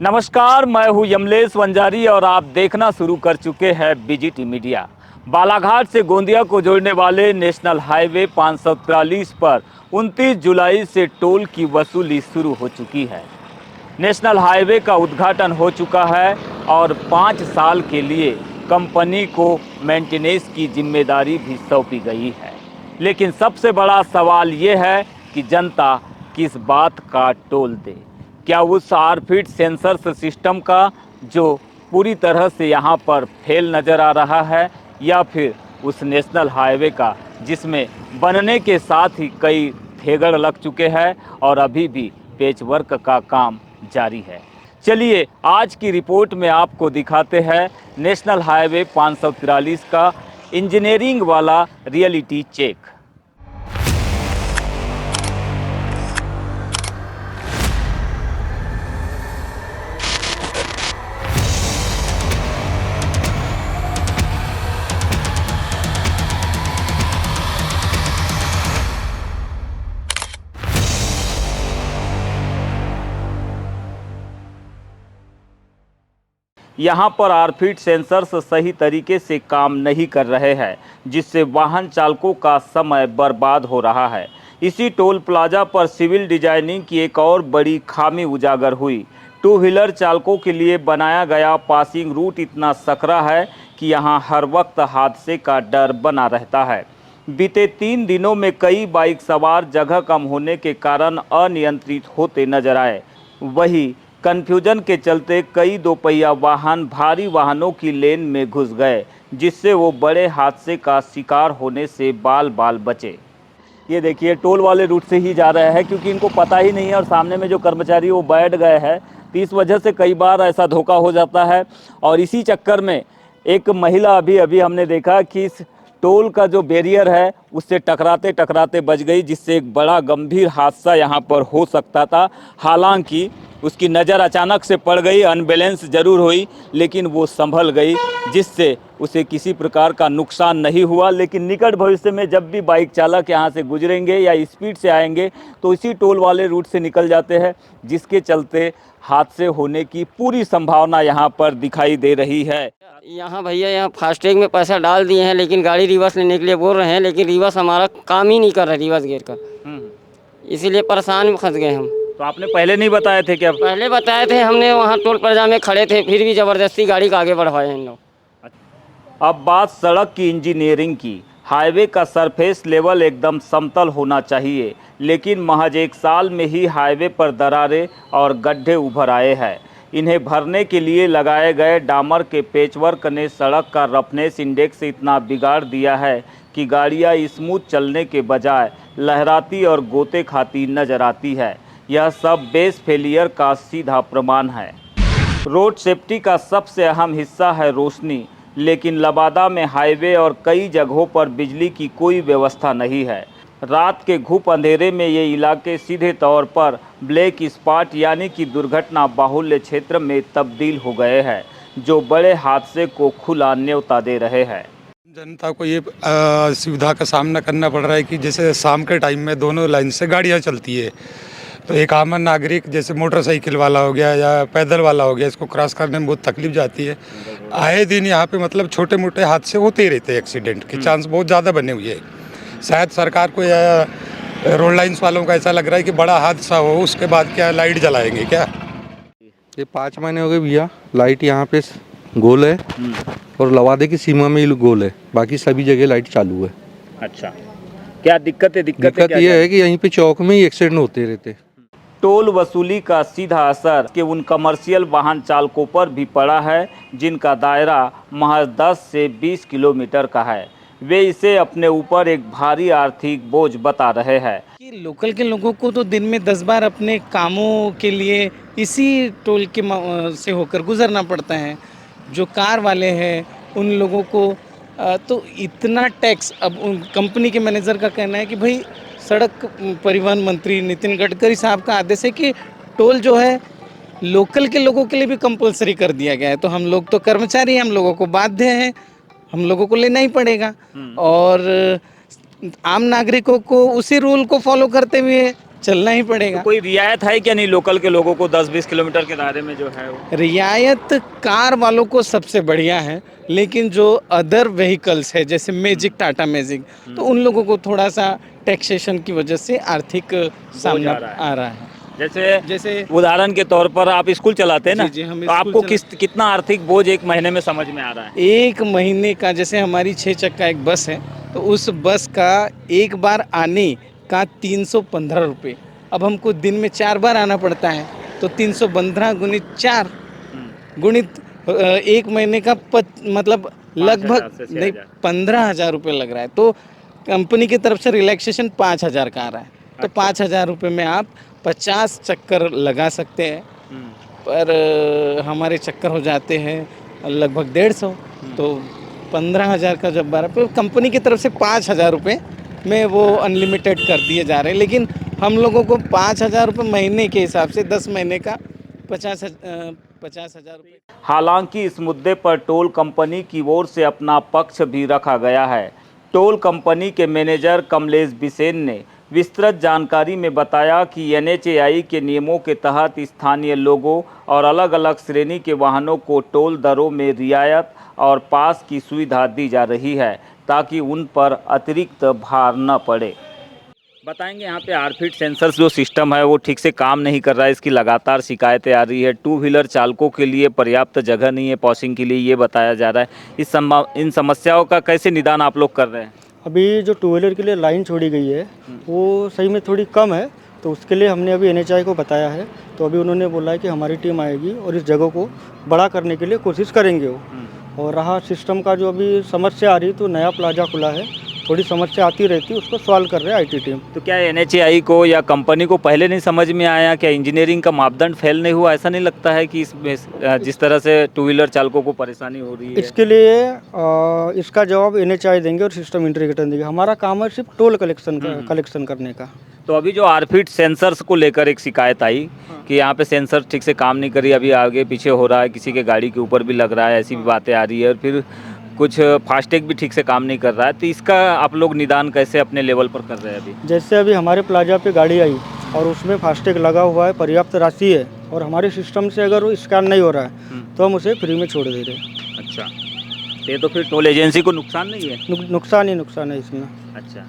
नमस्कार, मैं हूं यमलेश वंजारी और आप देखना शुरू कर चुके हैं बीजीटी मीडिया। बालाघाट से गोंदिया को जोड़ने वाले नेशनल हाईवे 543 पर 29 जुलाई से टोल की वसूली शुरू हो चुकी है। नेशनल हाईवे का उद्घाटन हो चुका है और 5 साल के लिए कंपनी को मेंटेनेंस की जिम्मेदारी भी सौंपी गई है। लेकिन सबसे बड़ा सवाल ये है कि जनता किस बात का टोल दे। क्या उस आरफिट सेंसर्स सिस्टम का जो पूरी तरह से यहाँ पर फेल नज़र आ रहा है, या फिर उस नेशनल हाईवे का जिसमें बनने के साथ ही कई ठेगड़ लग चुके हैं और अभी भी पेचवर्क का काम जारी है। चलिए आज की रिपोर्ट में आपको दिखाते हैं नेशनल हाईवे 543 का इंजीनियरिंग वाला रियलिटी चेक। यहाँ पर आरफिट सेंसर्स सही तरीके से काम नहीं कर रहे हैं, जिससे वाहन चालकों का समय बर्बाद हो रहा है। इसी टोल प्लाजा पर सिविल डिजाइनिंग की एक और बड़ी खामी उजागर हुई। टू व्हीलर चालकों के लिए बनाया गया पासिंग रूट इतना सकरा है कि यहाँ हर वक्त हादसे का डर बना रहता है। बीते 3 दिनों में कई बाइक सवार जगह कम होने के कारण अनियंत्रित होते नजर आए। वही कन्फ्यूजन के चलते कई दोपहिया वाहन भारी वाहनों की लेन में घुस गए, जिससे वो बड़े हादसे का शिकार होने से बाल बाल बचे। ये देखिए टोल वाले रूट से ही जा रहे हैं क्योंकि इनको पता ही नहीं है और सामने में जो कर्मचारी वो बैठ गए हैं, तो इस वजह से कई बार ऐसा धोखा हो जाता है। और इसी चक्कर में एक महिला अभी हमने देखा कि इस टोल का जो बैरियर है उससे टकराते टकराते बच गई, जिससे एक बड़ा गंभीर हादसा यहाँ पर हो सकता था। हालांकि उसकी नज़र अचानक से पड़ गई, अनबैलेंस ज़रूर हुई, लेकिन वो संभल गई, जिससे उसे किसी प्रकार का नुकसान नहीं हुआ। लेकिन निकट भविष्य में जब भी बाइक चालक यहाँ से गुजरेंगे या स्पीड से आएंगे तो इसी टोल वाले रूट से निकल जाते हैं, जिसके चलते हादसे होने की पूरी संभावना यहाँ पर दिखाई दे रही है। यहाँ भैया यहाँ फास्टैग में पैसा डाल दिए हैं, लेकिन गाड़ी रिवर्स लेने के लिए बोल रहे हैं, लेकिन रिवर्स हमारा काम ही नहीं कर रहा रिवर्स गियर का, इसीलिए परेशान में फंस गए हम। तो आपने पहले नहीं बताए थे क्या? पहले बताए थे, हमने वहाँ टोल प्लाजा में खड़े थे, फिर भी ज़बरदस्ती गाड़ी को आगे बढ़वाए हैं लोग। अब बात सड़क की इंजीनियरिंग की। हाईवे का सरफेस लेवल एकदम समतल होना चाहिए, लेकिन महज 1 साल में ही हाईवे पर दरारें और गड्ढे उभर आए हैं। इन्हें भरने के लिए लगाए गए डामर के पेचवर्क ने सड़क का रफनेस इंडेक्स इतना बिगाड़ दिया है कि गाड़ियां स्मूथ चलने के बजाय लहराती और गोते खाती नजर आती है। यह सब बेस फेलियर का सीधा प्रमाण है। रोड सेफ्टी का सबसे अहम हिस्सा है रोशनी, लेकिन लबादा में हाईवे और कई जगहों पर बिजली की कोई व्यवस्था नहीं है। रात के घुप अंधेरे में ये इलाके सीधे तौर पर ब्लैक स्पॉट यानी कि दुर्घटना बाहुल्य क्षेत्र में तब्दील हो गए हैं, जो बड़े हादसे को खुला न्योता दे रहे हैं। जनता को ये सुविधा का सामना करना पड़ रहा है कि जैसे शाम के टाइम में दोनों लाइन से गाड़ियाँ चलती है, तो एक आम नागरिक जैसे मोटरसाइकिल वाला हो गया या पैदल वाला हो गया, इसको क्रॉस करने में बहुत तकलीफ जाती है। आए दिन यहाँ पे मतलब छोटे मोटे हादसे होते ही रहते हैं, एक्सीडेंट के चांस बहुत ज़्यादा बने हुए हैं। शायद सरकार को या रोड लाइन्स वालों का ऐसा लग रहा है कि बड़ा हादसा हो उसके बाद क्या लाइट जलाएंगे क्या। ये 5 महीने हो गए भैया, लाइट यहाँ पे गोल है और लवादे की सीमा में ही गोल है, बाकी सभी जगह लाइट चालू है। अच्छा, क्या दिक्कत है? दिक्कत ये है कि यहीं पे चौक में ही एक्सीडेंट होते रहते। टोल वसूली का सीधा असर के उन कमर्शियल वाहन चालकों पर भी पड़ा है जिनका दायरा महज 10 से 20 किलोमीटर का है। वे इसे अपने ऊपर एक भारी आर्थिक बोझ बता रहे हैं। कि लोकल के लोगों को तो दिन में 10 बार अपने कामों के लिए इसी टोल के से होकर गुजरना पड़ता है। जो कार वाले हैं उन लोगों को तो इतना टैक्स, अब उन कंपनी के मैनेजर का कहना है कि भाई सड़क परिवहन मंत्री नितिन गडकरी साहब का आदेश है कि टोल जो है लोकल के लोगों के लिए भी कंपलसरी कर दिया गया है, तो हम लोग तो कर्मचारी हैं, हम लोगों को बाध्य हैं, हम लोगों को लेना ही पड़ेगा। और आम नागरिकों को उसी रूल को फॉलो करते हुए चलना ही पड़ेगा। कोई रियायत है क्या नहीं लोकल के लोगों को 10-20 किलोमीटर के दायरे में जो है वो? रियायत कार वालों को सबसे बढ़िया है, लेकिन जो अदर व्हीकल्स है जैसे मैजिक, टाटा मैजिक, तो उन लोगों को थोड़ा सा टैक्सेशन की वजह से आर्थिक सामना आ रहा है। जैसे उदाहरण के तौर पर आप स्कूल चलाते हैं ना, जी, हम तो स्कूल आपको कितना आर्थिक बोझ एक महीने में समझ में आ रहा है? एक महीने का, जैसे हमारी 6 चक्का एक बस है, तो उस बस का एक बार आने का 315 रुपये। अब हमको दिन में 4 बार आना पड़ता है, तो 315 गुणित 4 गुणित एक महीने का मतलब 5,000 लगभग से 6,000 नहीं 15,000 रुपये लग रहा है। तो कंपनी की तरफ से रिलैक्सेशन 5,000 का आ रहा है, तो 5,000 रुपये में आप 50 चक्कर लगा सकते हैं। पर हमारे चक्कर हो जाते हैं लगभग 150, तो 15,000 का जब 12, कंपनी की तरफ से 5,000 रुपये में वो अनलिमिटेड कर दिए जा रहे हैं, लेकिन हम लोगों को 5,000 रुपये महीने के हिसाब से 10 महीने का 50,000 रुपये। हालांकि इस मुद्दे पर टोल कंपनी की ओर से अपना पक्ष भी रखा गया है। टोल कंपनी के मैनेजर कमलेश बिसेन ने विस्तृत जानकारी में बताया कि NHAI के नियमों के तहत स्थानीय लोगों और अलग अलग श्रेणी के वाहनों को टोल दरों में रियायत और पास की सुविधा दी जा रही है ताकि उन पर अतिरिक्त भार न पड़े। बताएंगे यहाँ पे आरफिट सेंसर्स जो सिस्टम है वो ठीक से काम नहीं कर रहा है, इसकी लगातार शिकायतें आ रही है। 2 व्हीलर चालकों के लिए पर्याप्त जगह नहीं है पासिंग के लिए, ये बताया जा रहा है। इन समस्याओं का कैसे निदान आप लोग कर रहे हैं? अभी जो 2 व्हीलर के लिए लाइन छोड़ी गई है वो सही में थोड़ी कम है, तो उसके लिए हमने अभी NHAI को बताया है, तो अभी उन्होंने बोला है कि हमारी टीम आएगी और इस जगह को बड़ा करने के लिए कोशिश करेंगे वो। और रहा सिस्टम का जो अभी समस्या आ रही, तो नया प्लाजा खुला है, थोड़ी समस्या आती रहती है, उसको सॉल्व कर रहे हैं IT टीम। तो क्या NHAI को या कंपनी को पहले नहीं समझ में आया? क्या इंजीनियरिंग का मापदंड फेल नहीं हुआ? ऐसा नहीं लगता है कि इसमें जिस तरह से 2 व्हीलर चालकों को परेशानी हो रही है? इसके लिए इसका जवाब NHAI देंगे और सिस्टम इंटीग्रेटर देंगे। हमारा काम है सिर्फ टोल कलेक्शन करने का। तो अभी जो आरफिट सेंसर्स को लेकर एक शिकायत आई कि यहाँ पे सेंसर ठीक से काम नहीं कर रही, अभी आगे पीछे हो रहा है, किसी के गाड़ी के ऊपर भी लग रहा है, ऐसी भी बातें आ रही है, और फिर कुछ फास्टैग भी ठीक से काम नहीं कर रहा है, तो इसका आप लोग निदान कैसे अपने लेवल पर कर रहे हैं अभी? जैसे अभी हमारे प्लाजा पे गाड़ी आई और उसमें फास्टैग लगा हुआ है, पर्याप्त राशि है, और हमारे सिस्टम से अगर वो स्कैन नहीं हो रहा है तो हम उसे फ्री में छोड़ दे रहे हैं। अच्छा, ये तो फिर टोल एजेंसी को नुकसान नहीं है? नुकसान है इसमें। अच्छा,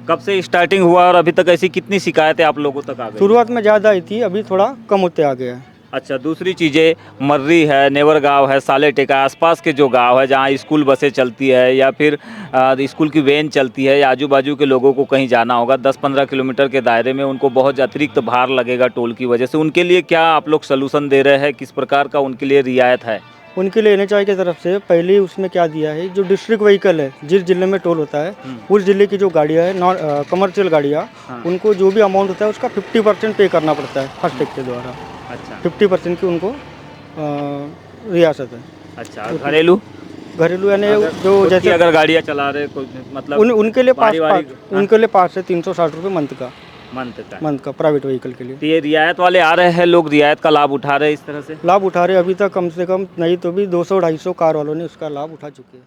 कब से स्टार्टिंग हुआ और अभी तक ऐसी कितनी शिकायतें आप लोगों तक आ गई? शुरुआत में ज़्यादा आई थी, अभी थोड़ा कम होते आ गया है। अच्छा, दूसरी चीज़ें मर्री है, नेवर गांव है, सालेटेका, आसपास के जो गांव है जहां स्कूल बसें चलती है या फिर स्कूल की वैन चलती है, या आजू बाजू के लोगों को कहीं जाना होगा 10-15 किलोमीटर के दायरे में, उनको बहुत अतिरिक्त भार लगेगा टोल की वजह से, उनके लिए क्या आप लोग सलूशन दे रहे हैं? किस प्रकार का उनके लिए रियायत है? उनके लिए NHAI की तरफ से पहले उसमें क्या दिया है, जो डिस्ट्रिक्ट व्हीकल है, जिस जिले में टोल होता है उस जिले की जो गाड़ियाँ है, नॉन कमर्शियल गाड़ियाँ, उनको जो भी अमाउंट होता है उसका 50% पे करना पड़ता है फास्टैग के द्वारा। अच्छा, 50% की उनको रियासत है। अच्छा, घरेलू यानी जो खुद की जैसे अगर गाड़ियाँ चला रहे मतलब उनके लिए पारिवारिक- 5 से 360 रुपये मंथ का प्राइवेट व्हीकल के लिए। तो ये रियायत वाले आ रहे हैं, लोग रियायत का लाभ उठा रहे हैं इस तरह से? लाभ उठा रहे, अभी तक कम से कम नहीं तो भी 200-250 कार वालों ने उसका लाभ उठा चुके हैं।